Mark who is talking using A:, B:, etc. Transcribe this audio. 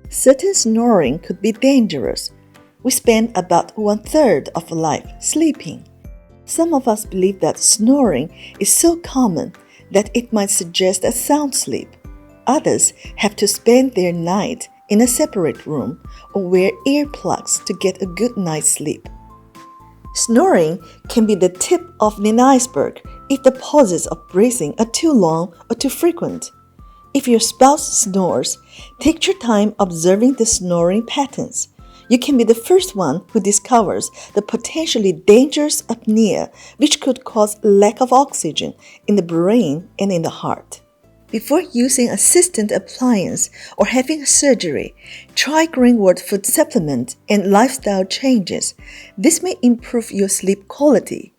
A: Certain snoring could be dangerous. We spend about 1/3 of life sleeping. Some of us believe that snoring is so common that it might suggest a sound sleep. Others have to spend their night in a separate room or wear earplugs to get a good night's sleep. Snoring can be the tip of an iceberg if the pauses of breathing are too long or too frequent. If your spouse snores, take your time observing the snoring patterns. You can be the first one who discovers the potentially dangerous apnea, which could cause lack of oxygen in the brain and in the heart. Before using assistant appliance or having surgery, try Greenwood food supplement and lifestyle changes. This may improve your sleep quality.